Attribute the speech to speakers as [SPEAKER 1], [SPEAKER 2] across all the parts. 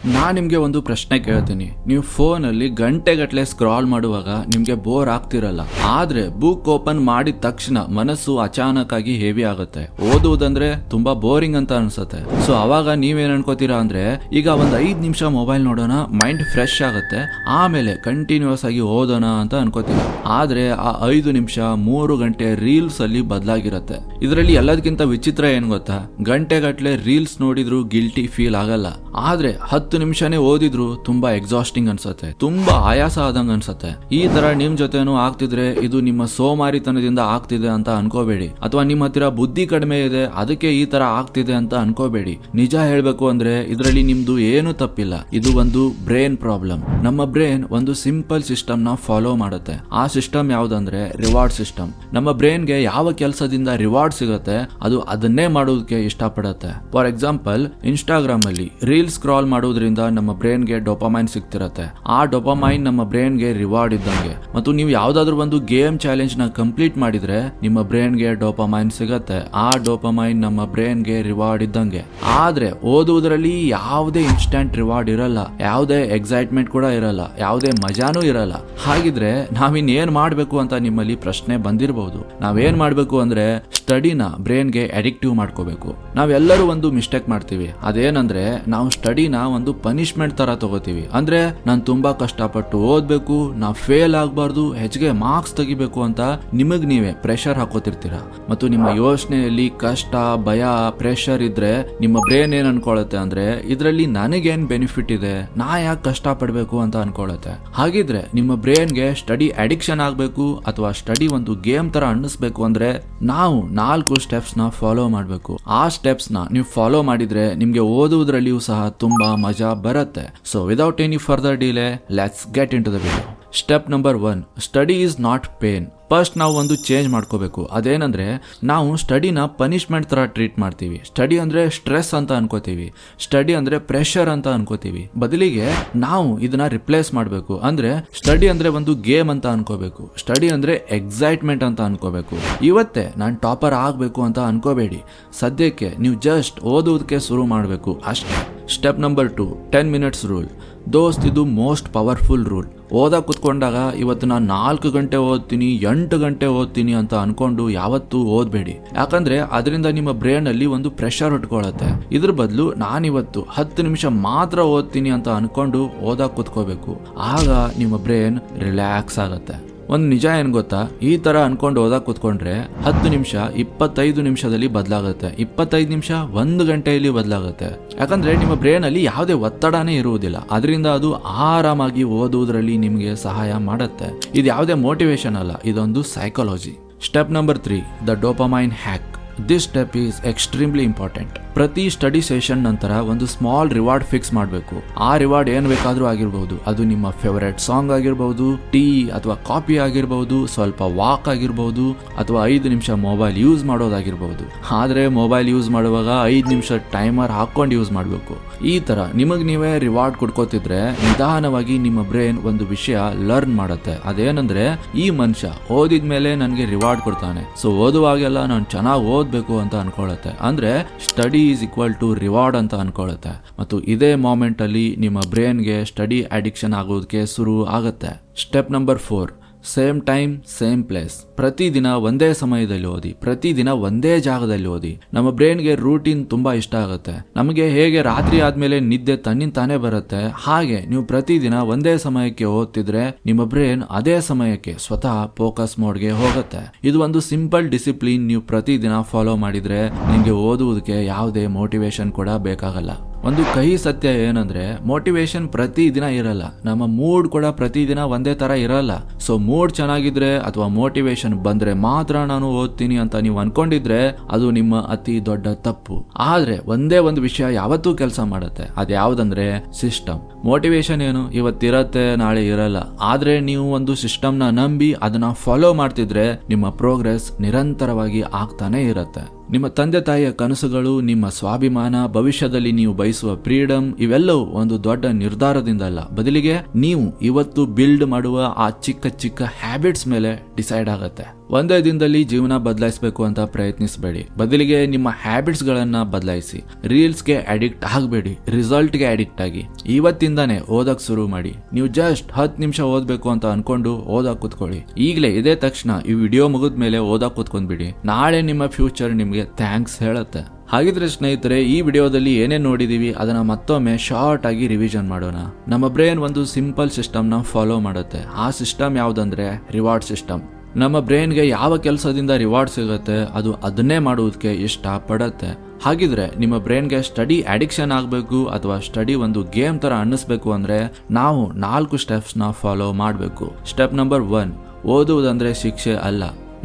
[SPEAKER 1] ನಾನು ನಿಮಗೆ ಒಂದು ಪ್ರಶ್ನೆ ಕೇಳ್ತೀನಿ. ನೀವು ಫೋನಲ್ಲಿ ಗಂಟೆಗಟ್ಟಲೆ ಸ್ಕ್ರಾಲ್ ಮಾಡುವಾಗ ನಿಮಗೆ ಬೋರ್ ಆಗ್ತಿರಲ್ಲ, ಆದ್ರೆ ಬುಕ್ ಓಪನ್ ಮಾಡಿದ ತಕ್ಷಣ ಮನಸ್ಸು ಅಚಾನಕ್ ಆಗಿ ಹೆವಿ ಆಗುತ್ತೆ. ಓದುವುದಂದ್ರೆ ತುಂಬಾ ಬೋರಿಂಗ್ ಅಂತ ಅನ್ಸುತ್ತೆ. ಸೊ ಅವಾಗ ನೀವೇನ್ ಅನ್ಕೋತೀರಾ ಅಂದ್ರೆ, ಈಗ ಒಂದ್ 5 ನಿಮಿಷ ಮೊಬೈಲ್ ನೋಡೋಣ, ಮೈಂಡ್ ಫ್ರೆಶ್ ಆಗುತ್ತೆ, ಆಮೇಲೆ ಕಂಟಿನ್ಯೂಸ್ ಆಗಿ ಓದೋಣ ಅಂತ ಅನ್ಕೋತೀರಾ. ಆದ್ರೆ ಆ 5 ನಿಮಿಷ 3 ಗಂಟೆ ರೀಲ್ಸ್ ಅಲ್ಲಿ ಬದಲಾಗಿರುತ್ತೆ. ಇದರಲ್ಲಿ ಎಲ್ಲದಕ್ಕಿಂತ ವಿಚಿತ್ರ ಏನ್ ಗೊತ್ತಾ, ಗಂಟೆಗಟ್ಟಲೆ ರೀಲ್ಸ್ ನೋಡಿದ್ರು ಗಿಲ್ಟಿ ಫೀಲ್ ಆಗಲ್ಲ, ಆದ್ರೆ 10 ನಿಮಿಷನೇ ಓದಿದ್ರು ತುಂಬಾ ಎಕ್ಸಾಸ್ಟಿಂಗ್ ಅನ್ಸುತ್ತೆ, ತುಂಬಾ ಆಯಾಸ ಆದಂಗ ಅನ್ಸುತ್ತೆ. ಈ ತರ ನಿಮ್ ಜೊತೆನೂ ಆಗ್ತಿದ್ರೆ ಇದು ನಿಮ್ಮ ಸೋಮಾರಿತನದಿಂದ ಆಗ್ತಿದೆ ಅಂತ ಅನ್ಕೋಬೇಡಿ, ಅಥವಾ ನಿಮ್ಮ ಹತ್ತಿರ ಬುದ್ಧಿ ಕಡಿಮೆ ಇದೆ ಅದಕ್ಕೆ ಈ ತರ ಆಗ್ತಿದೆ ಅಂತ ಅನ್ಕೋಬೇಡಿ. ನಿಜ ಹೇಳ್ಬೇಕು ಅಂದ್ರೆ ಇದರಲ್ಲಿ ನಿಮ್ದು ಏನು ತಪ್ಪಿಲ್ಲ, ಇದು ಒಂದು ಬ್ರೈನ್ ಪ್ರಾಬ್ಲಮ್. ನಮ್ಮ ಬ್ರೈನ್ ಒಂದು ಸಿಂಪಲ್ ಸಿಸ್ಟಮ್ ನ ಫಾಲೋ ಮಾಡುತ್ತೆ. ಆ ಸಿಸ್ಟಮ್ ಯಾವ್ದಂದ್ರೆ ರಿವಾರ್ಡ್ ಸಿಸ್ಟಮ್. ನಮ್ಮ ಬ್ರೈನ್ ಗೆ ಯಾವ ಕೆಲಸದಿಂದ ರಿವಾರ್ಡ್ ಸಿಗುತ್ತೆ ಅದು ಅದನ್ನೇ ಮಾಡೋದಕ್ಕೆ ಇಷ್ಟಪಡುತ್ತೆ. ಫಾರ್ ಎಕ್ಸಾಂಪಲ್, ಇನ್ಸ್ಟಾಗ್ರಾಮ್ ಅಲ್ಲಿ ರೀಲ್ ಸ್ಕ್ರಾಲ್ ಮಾಡೋದ್ರಿಂದ ನಮ್ಮ ಬ್ರೈನ್ ಗೆ ಡೋಪಾಮೈನ್ ಸಿಗ್ತಿರತ್ತೆ. ಆ ಡೋಪಾಮೈನ್ ನಮ್ಮ ಬ್ರೈನ್ ಗೆ ರಿವಾರ್ಡ್ ಇದ್ದಂಗೆ. ಮತ್ತು ನೀವು ಯಾವ್ದಾದ್ರು ಒಂದು ಗೇಮ್ ಚಾಲೆಂಜ್ ನ ಕಂಪ್ಲೀಟ್ ಮಾಡಿದ್ರೆ ನಿಮ್ಮ ಬ್ರೈನ್ ಗೆ ಡೋಪಾಮೈನ್ ಸಿಗತ್ತೆ. ಆ ಡೋಪಾಮೈನ್ ನಮ್ಮ ಬ್ರೈನ್ ಗೆ ರಿವಾರ್ಡ್ ಇದ್ದಂಗೆ. ಆದ್ರೆ ಓದುವುದರಲ್ಲಿ ಯಾವುದೇ ಇನ್ಸ್ಟಂಟ್ ರಿವಾರ್ಡ್ ಇರಲ್ಲ, ಯಾವುದೇ ಎಕ್ಸೈಟ್ಮೆಂಟ್ ಕೂಡ ಇರಲ್ಲ, ಯಾವುದೇ ಮಜಾನೂ ಇರಲ್ಲ. ಹಾಗಿದ್ರೆ ನಾವಿನ್ನೇನ್ ಮಾಡ್ಬೇಕು ಅಂತ ನಿಮ್ಮಲ್ಲಿ ಪ್ರಶ್ನೆ ಬಂದಿರಬಹುದು. ನಾವೇನ್ ಮಾಡ್ಬೇಕು ಅಂದ್ರೆ ಸ್ಟಡಿನ ಬ್ರೈನ್ ಗೆ ಅಡಿಕ್ಟಿವ್ ಮಾಡ್ಕೋಬೇಕು. ನಾವೆಲ್ಲರೂ ಒಂದು ಮಿಸ್ಟೇಕ್ ಮಾಡ್ತೀವಿ, ಅದೇನಂದ್ರೆ ನಾವು ಸ್ಟಡಿನ ಒಂದು ಪನಿಷ್ಮೆಂಟ್ ತರ ತಗೋತೀವಿ. ಅಂದ್ರೆ ನಾನು ತುಂಬಾ ಕಷ್ಟಪಟ್ಟು ಓದ್ಬೇಕು, ನಾ ಫೇಲ್ ಆಗ್ಬಾರ್ದು, ಹೆಚ್ಚಿಗೆ ಮಾರ್ಕ್ಸ್ ತೆಗಿಬೇಕು ಅಂತ ನಿಮಗ್ ನೀವೇ ಪ್ರೆಷರ್ ಹಾಕೋತಿರ್ತೀರಾ. ಮತ್ತು ನಿಮ್ಮ ಯೋಚನೆಯಲ್ಲಿ ಕಷ್ಟ, ಭಯ, ಪ್ರೆಷರ್ ಇದ್ರೆ ನಿಮ್ಮ ಬ್ರೈನ್ ಏನ್ ಅನ್ಕೊಳತ್ತೆ ಅಂದ್ರೆ, ಇದ್ರಲ್ಲಿ ನನಗೇನ್ ಬೆನಿಫಿಟ್ ಇದೆ, ನಾ ಯಾಕೆ ಕಷ್ಟ ಪಡ್ಬೇಕು ಅಂತ ಅನ್ಕೊಳತ್ತೆ. ಹಾಗಿದ್ರೆ ನಿಮ್ಮ ಬ್ರೈನ್ ಗೆ ಸ್ಟಡಿ ಅಡಿಕ್ಷನ್ ಆಗ್ಬೇಕು ಅಥವಾ ಸ್ಟಡಿ ಒಂದು ಗೇಮ್ ತರ ಅನ್ನಿಸ್ಬೇಕು ಅಂದ್ರೆ ನಾವು 4 ಸ್ಟೆಪ್ಸ್ ನ ಫಾಲೋ ಮಾಡ್ಬೇಕು. ಆ ಸ್ಟೆಪ್ಸ್ ನ ನೀವು ಫಾಲೋ ಮಾಡಿದ್ರೆ ನಿಮ್ಗೆ ಓದುವುದರಲ್ಲಿಯೂ ಸಹ ತುಂಬಾ ಮಜಾ ಬರುತ್ತೆ. So without any further delay, let's get into the video. Step number 1, study is not pain. First ನಾವು ಒಂದು ಚೇಂಜ್ ಮಾಡ್ಕೋಬೇಕು. ಅದೇನಂದ್ರೆ, ನಾವು ಸ್ಟಡಿನ ಪನಿಷ್ಮೆಂಟ್ ತರ ಟ್ರೀಟ್ ಮಾಡ್ತೀವಿ. ಸ್ಟಡಿ ಅಂದ್ರೆ ಸ್ಟ್ರೆಸ್ ಅಂತ ಅನ್ಕೋತೀವಿ, ಸ್ಟಡಿ ಅಂದ್ರೆ ಪ್ರೆಷರ್ ಅಂತ ಅನ್ಕೋತೀವಿ. ಬದಲಿಗೆ ನಾವು ಇದನ್ನ ರಿಪ್ಲೇಸ್ ಮಾಡಬೇಕು. ಅಂದ್ರೆ ಸ್ಟಡಿ ಅಂದ್ರೆ ಒಂದು ಗೇಮ್ ಅಂತ ಅನ್ಕೋಬೇಕು, ಸ್ಟಡಿ ಅಂದ್ರೆ ಎಕ್ಸೈಟ್ಮೆಂಟ್ ಅಂತ ಅನ್ಕೋಬೇಕು. ಇವತ್ತೇ ನಾನು ಟಾಪರ್ ಆಗ್ಬೇಕು ಅಂತ ಅನ್ಕೋಬೇಡಿ. ಸದ್ಯಕ್ಕೆ ನೀವು ಜಸ್ಟ್ ಓದೋದಕ್ಕೆ ಶುರು ಮಾಡಬೇಕು ಅಷ್ಟೇ. Step number 2, 10 minutes rule. ದೋಸ್ತ್, ಇದು ಮೋಸ್ಟ್ ಪವರ್ಫುಲ್ ರೂಲ್. ಓದಕ್ಕೆ ಕುತ್ಕೊಂಡಾಗ ಇವತ್ತು ನಾನು 4 ಗಂಟೆ ಓದ್ತೀನಿ, 8 ಗಂಟೆ ಓದ್ತೀನಿ ಅಂತ ಅನ್ಕೊಂಡು ಯಾವತ್ತೂ ಓದ್ಬೇಡಿ. ಯಾಕಂದ್ರೆ ಅದರಿಂದ ನಿಮ್ಮ ಬ್ರೈನ್ ಅಲ್ಲಿ ಒಂದು ಪ್ರೆಷರ್ ಉಟ್ಕೊಳ್ಳುತ್ತೆ. ಇದ್ರ ಬದಲು ನಾನಿವತ್ತು 10 ನಿಮಿಷ ಮಾತ್ರ ಓದ್ತೀನಿ ಅಂತ ಅನ್ಕೊಂಡು ಓದಕ್ಕೆ ಕುತ್ಕೋಬೇಕು. ಆಗ ನಿಮ್ಮ ಬ್ರೈನ್ ರಿಲ್ಯಾಕ್ಸ್ ಆಗತ್ತೆ. ಒಂದು ನಿಜ ಏನ್ ಗೊತ್ತಾ, ಈ ತರ ಅನ್ಕೊಂಡು ಓದಕ್ ಕುತ್ಕೊಂಡ್ರೆ 10 ನಿಮಿಷ 25 ನಿಮಿಷದಲ್ಲಿ ಬದಲಾಗುತ್ತೆ, 25 ನಿಮಿಷ 1 ಗಂಟೆಯಲ್ಲಿ ಬದಲಾಗುತ್ತೆ. ಯಾಕಂದ್ರೆ ನಿಮ್ಮ ಬ್ರೈನ್ ಅಲ್ಲಿ ಯಾವುದೇ ಒತ್ತಡನೇ ಇರುವುದಿಲ್ಲ, ಅದರಿಂದ ಅದು ಆರಾಮಾಗಿ ಓದುವುದರಲ್ಲಿ ನಿಮ್ಗೆ ಸಹಾಯ ಮಾಡುತ್ತೆ. ಇದು ಯಾವುದೇ ಮೋಟಿವೇಶನ್ ಅಲ್ಲ, ಇದೊಂದು psychology. Step number 3, the dopamine hack. This step is extremely important. ಪ್ರತಿ ಸ್ಟಡಿ ಸೆಷನ್ ನಂತರ ಒಂದು ಸ್ಮಾಲ್ ರಿವಾರ್ಡ್ ಫಿಕ್ಸ್ ಮಾಡಬೇಕು. ಆ ರಿವಾರ್ಡ್ ಏನ್ ಬೇಕಾದ್ರೂ ಆಗಿರ್ಬಹುದು. ಅದು ನಿಮ್ಮ ಫೇವರೇಟ್ ಸಾಂಗ್ ಆಗಿರ್ಬಹುದು, ಟೀ ಅಥವಾ ಕಾಫಿ ಆಗಿರ್ಬಹುದು, ಸ್ವಲ್ಪ ವಾಕ್ ಆಗಿರ್ಬಹುದು, ಅಥವಾ 5 ನಿಮಿಷ ಮೊಬೈಲ್ ಯೂಸ್ ಮಾಡೋದಾಗಿರ್ಬಹುದು. ಆದ್ರೆ ಮೊಬೈಲ್ ಯೂಸ್ ಮಾಡುವಾಗ 5 ನಿಮಿಷ ಟೈಮರ್ ಹಾಕೊಂಡು ಯೂಸ್ ಮಾಡಬೇಕು. ಈ ತರ ನಿಮಗ್ ನೀವೇ ರಿವಾರ್ಡ್ ಕೊಡ್ಕೋತಿದ್ರೆ ನಿಧಾನವಾಗಿ ನಿಮ್ಮ ಬ್ರೈನ್ ಒಂದು ವಿಷಯ ಲರ್ನ್ ಮಾಡುತ್ತೆ. ಅದೇನಂದ್ರೆ, ಈ ಮನುಷ್ಯ ಓದಿದ್ಮೇಲೆ ನನ್ಗೆ ರಿವಾರ್ಡ್ ಕೊಡ್ತಾನೆ, ಸೊ ಓದುವಾಗೆಲ್ಲ ನಾನು ಚೆನ್ನಾಗಿ ಓದ್ಬೇಕು ಅಂತ ಅನ್ಕೊಳ್ಳುತ್ತೆ. ಅಂದ್ರೆ study is equal to reward ಅಂತ ಅನ್ಕೊಳ್ಳುತ್ತೆ. ಮತ್ತು ಇದೇ ಮೊಮೆಂಟ್ ಅಲ್ಲಿ ನಿಮ್ಮ ಬ್ರೈನ್ಗೆ ಸ್ಟಡಿ ಅಡಿಕ್ಷನ್ ಆಗೋದಕ್ಕೆ ಶುರು ಆಗುತ್ತೆ. Step number 4, same time same place. ಪ್ರತಿದಿನ ಒಂದೇ ಸಮಯದಲ್ಲಿ ಓದಿ, ಪ್ರತಿದಿನ ಒಂದೇ ಜಾಗದಲ್ಲಿ ಓದಿ. ನಮ್ಮ ಬ್ರೈನ್ಗೆ ರೂಟೀನ್ ತುಂಬಾ ಇಷ್ಟ ಆಗುತ್ತೆ. ನಮಗೆ ಹೇಗೆ ರಾತ್ರಿ ಆದ್ಮೇಲೆ ನಿದ್ದೆ ತನ್ನಿಂದ ತಾನೇ ಬರುತ್ತೆ, ಹಾಗೆ ನೀವು ಪ್ರತಿದಿನ ಒಂದೇ ಸಮಯಕ್ಕೆ ಓದ್ತಿದ್ರೆ ನಿಮ್ಮ ಬ್ರೈನ್ ಅದೇ ಸಮಯಕ್ಕೆ ಸ್ವತಃ ಫೋಕಸ್ ಮೋಡ್ಗೆ ಹೋಗುತ್ತೆ. ಇದು ಒಂದು ಸಿಂಪಲ್ ಡಿಸಿಪ್ಲಿನ್. ನೀವು ಪ್ರತಿದಿನ ಫಾಲೋ ಮಾಡಿದ್ರೆ ನಿಮ್ಗೆ ಓದುವುದಕ್ಕೆ ಯಾವುದೇ ಮೋಟಿವೇಶನ್ ಕೂಡ ಬೇಕಾಗಲ್ಲ. ಒಂದು ಕಹಿ ಸತ್ಯ ಏನಂದ್ರೆ, ಮೋಟಿವೇಶನ್ ಪ್ರತಿದಿನ ಇರಲ್ಲ, ನಮ್ಮ ಮೂಡ್ ಕೂಡ ಪ್ರತಿದಿನ ಒಂದೇ ತರ ಇರಲ್ಲ. ಸೊ ಮೂಡ್ ಚೆನ್ನಾಗಿದ್ರೆ ಅಥವಾ ಮೋಟಿವೇಶನ್ ಬಂದ್ರೆ ಮಾತ್ರ ನಾನು ಓದ್ತೀನಿ ಅಂತ ನೀವು ಅನ್ಕೊಂಡಿದ್ರೆ ಅದು ನಿಮ್ಮ ಅತಿ ದೊಡ್ಡ ತಪ್ಪು. ಆದ್ರೆ ಒಂದೇ ಒಂದು ವಿಷಯ ಯಾವತ್ತೂ ಕೆಲಸ ಮಾಡುತ್ತೆ, ಅದ್ಯಾವುದಂದ್ರೆ ಸಿಸ್ಟಮ್. ಮೋಟಿವೇಶನ್ ಏನು, ಇವತ್ತಿರತ್ತೆ ನಾಳೆ ಇರಲ್ಲ. ಆದ್ರೆ ನೀವು ಒಂದು ಸಿಸ್ಟಮ್ ನ ನಂಬಿ ಅದನ್ನ ಫಾಲೋ ಮಾಡ್ತಿದ್ರೆ ನಿಮ್ಮ ಪ್ರೋಗ್ರೆಸ್ ನಿರಂತರವಾಗಿ ಆಗ್ತಾನೆ ಇರತ್ತೆ. ನಿಮ್ಮ ತಂದೆ ತಾಯಿಯ ಕನಸುಗಳು, ನಿಮ್ಮ ಸ್ವಾಭಿಮಾನ, ಭವಿಷ್ಯದಲ್ಲಿ ನೀವು ಬಯಸುವ ಫ್ರೀಡಮ್, ಇವೆಲ್ಲವೂ ಒಂದು ದೊಡ್ಡ ನಿರ್ಧಾರದಿಂದಲ್ಲ, ಬದಲಿಗೆ ನೀವು ಇವತ್ತು ಬಿಲ್ಡ್ ಮಾಡುವ ಆ ಚಿಕ್ಕ ಚಿಕ್ಕ ಹ್ಯಾಬಿಟ್ಸ್ ಮೇಲೆ ಡಿಸೈಡ್ ಆಗತ್ತೆ. ಒಂದೇ ದಿನದಲ್ಲಿ ಜೀವನ ಬದಲಾಯಿಸಬೇಕು ಅಂತ ಪ್ರಯತ್ನಿಸಬೇಡಿ. ಬದಲಿಗೆ ನಿಮ್ಮ ಹ್ಯಾಬಿಟ್ಸ್ ಗಳನ್ನ ಬದಲಾಯಿಸಿ. ರೀಲ್ಸ್ಗೆ ಅಡಿಕ್ಟ್ ಆಗಬೇಡಿ, ರಿಸಲ್ಟ್ಗೆ ಅಡಿಕ್ಟ್ ಆಗಿ. ಇವತ್ತಿಂದಾನೇ ಓದಕ್ ಶುರು ಮಾಡಿ. ನೀವು ಜಸ್ಟ್ 10 ನಿಮಿಷ ಓದ್ಬೇಕು ಅಂತ ಅನ್ಕೊಂಡು ಓದಕ್ ಕೂತ್ಕೊಳ್ಳಿ. ಈಗಲೇ ಇದೇ ತಕ್ಷಣ ಈ ವಿಡಿಯೋ ಮುಗಿದ ಮೇಲೆ ಓದಕ್ ಕೂತ್ಕೊಂಡ್ಬಿಡಿ. ನಾಳೆ ನಿಮ್ಮ ಫ್ಯೂಚರ್ ನಿಮ್ಗೆ ಥ್ಯಾಂಕ್ಸ್ ಹೇಳುತ್ತೆ. ಹಾಗಿದ್ರೆ ಸ್ನೇಹಿತರೆ, ಈ ವಿಡಿಯೋದಲ್ಲಿ ಏನೇನ್ ನೋಡಿದೀವಿ ಅದನ್ನ ಮತ್ತೊಮ್ಮೆ ಶಾರ್ಟ್ ಆಗಿ ರಿವಿಷನ್ ಮಾಡೋಣ. ನಮ್ಮ ಬ್ರೈನ್ ಒಂದು ಸಿಂಪಲ್ ಸಿಸ್ಟಮ್ ನ ಫಾಲೋ ಮಾಡುತ್ತೆ. ಆ ಸಿಸ್ಟಮ್ ಯಾವ್ದಂದ್ರೆ ರಿವಾರ್ಡ್ ಸಿಸ್ಟಮ್. ನಮ್ಮ ಬ್ರೈನ್ಗೆ ಯಾವ ಕೆಲಸದಿಂದ ರಿವಾರ್ಡ್ ಸಿಗುತ್ತೆ ಅದು ಅದನ್ನೇ ಮಾಡುವುದಕ್ಕೆ ಇಷ್ಟ ಪಡುತ್ತೆ. ಹಾಗಿದ್ರೆ ನಿಮ್ಮ ಬ್ರೈನ್ಗೆ ಸ್ಟಡಿ ಅಡಿಕ್ಷನ್ ಆಗಬೇಕು ಅಥವಾ ಸ್ಟಡಿ ಒಂದು ಗೇಮ್ ತರ ಅನ್ನಿಸ್ಬೇಕು ಅಂದ್ರೆ ನಾವು 4 ಸ್ಟೆಪ್ಸ್ ನ ಫಾಲೋ ಮಾಡಬೇಕು. ಸ್ಟೆಪ್ ನಂಬರ್ 1, ಓದುವುದಂದ್ರೆ ಶಿಕ್ಷೆ ಅಲ್ಲ.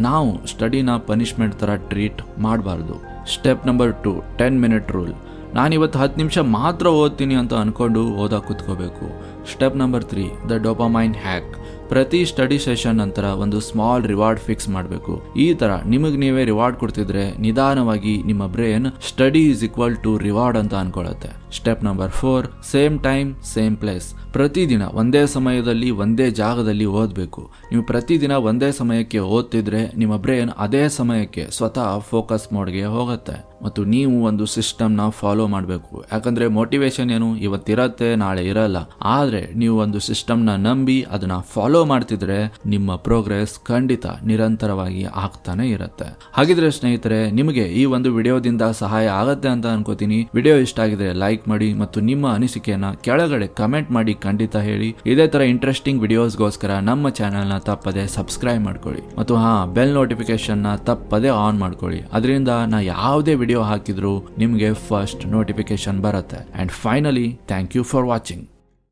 [SPEAKER 1] ನಾವು ಸ್ಟಡಿನ ಪನಿಷ್ಮೆಂಟ್ ತರ ಟ್ರೀಟ್ ಮಾಡಬಾರ್ದು. Step number 2, 10 minute rule. ನಾನಿವತ್ತು 10 ನಿಮಿಷ ಮಾತ್ರ ಓದ್ತೀನಿ ಅಂತ ಅನ್ಕೊಂಡು ಓದಕ್ಕೆ ಕೂತ್ಕೋಬೇಕು. Step number 3, the dopamine hack. ಪ್ರತಿ ಸ್ಟಡಿ ಸೆಷನ್ ನಂತರ ಒಂದು ಸ್ಮಾಲ್ ರಿವಾರ್ಡ್ ಫಿಕ್ಸ್ ಮಾಡಬೇಕು. ಈ ತರ ನಿಮಗೆ ನೀವೇ ರಿವಾರ್ಡ್ ಕೊಡ್ತಿದ್ರೆ ನಿಧಾನವಾಗಿ ನಿಮ್ಮ brain study is equal to reward ಅಂತ ಅನ್ಕೊಳ್ಳುತ್ತೆ. Step number 4, same time same place. ಪ್ರತಿದಿನ ಒಂದೇ ಸಮಯದಲ್ಲಿ ಒಂದೇ ಜಾಗದಲ್ಲಿ ಓದಬೇಕು. ನೀವು ಪ್ರತಿದಿನ ಒಂದೇ ಸಮಯಕ್ಕೆ ಓದ್ತಿದ್ರೆ ನಿಮ್ಮ ಬ್ರೈನ್ ಅದೇ ಸಮಯಕ್ಕೆ ಸ್ವತಃ ಫೋಕಸ್ ಮೋಡ್ಗೆ ಹೋಗುತ್ತೆ. ಮತ್ತು ನೀವು ಒಂದು ಸಿಸ್ಟಮ್ನ ಫಾಲೋ ಮಾಡಬೇಕು. ಯಾಕಂದ್ರೆ ಮೋಟಿವೇಶನ್ ಏನು ಇವತ್ತಿರತ್ತೆ, ನಾಳೆ ಇರಲ್ಲ. ಆದ್ರೆ ನೀವು ಒಂದು ಸಿಸ್ಟಮ್ನ ನಂಬಿ ಅದನ್ನ ಫಾಲೋ ಮಾಡ್ತಿದ್ರೆ ನಿಮ್ಮ ಪ್ರೋಗ್ರೆಸ್ ಖಂಡಿತ ನಿರಂತರವಾಗಿ ಆಗ್ತಾನೆ ಇರುತ್ತೆ. ಹಾಗಿದ್ರೆ ಸ್ನೇಹಿತರೆ, ನಿಮಗೆ ಈ ಒಂದು ವಿಡಿಯೋದಿಂದ ಸಹಾಯ ಆಗತ್ತೆ ಅಂತ ಅನ್ಕೋತೀನಿ. ವಿಡಿಯೋ ಇಷ್ಟ ಆಗಿದ್ರೆ ಲೈಕ್ ಮಾಡಿ ಮತ್ತು ನಿಮ್ಮ ಅನಿಸಿಕೆಯನ್ನ ಕೆಳಗಡೆ ಕಮೆಂಟ್ ಮಾಡಿ ಖಂಡಿತ ಹೇಳಿ. ಇದೇ ತರ ಇಂಟ್ರೆಸ್ಟಿಂಗ್ ವಿಡಿಯೋಸ್ಗೋಸ್ಕರ ನಮ್ಮ ಚಾನೆಲ್ ನ ತಪ್ಪದೆ ಸಬ್ಸ್ಕ್ರೈಬ್ ಮಾಡ್ಕೊಳ್ಳಿ ಮತ್ತು ಬೆಲ್ ನೋಟಿಫಿಕೇಶನ್ ನ ತಪ್ಪದೆ ಆನ್ ಮಾಡ್ಕೊಳ್ಳಿ. ಅದರಿಂದ ನಾ ಯಾವುದೇ ವಿಡಿಯೋ ಹಾಕಿದ್ರು ನಿಮಗೆ ಫಸ್ಟ್ ನೋಟಿಫಿಕೇಶನ್ ಬರುತ್ತೆ. And finally, thank you for watching.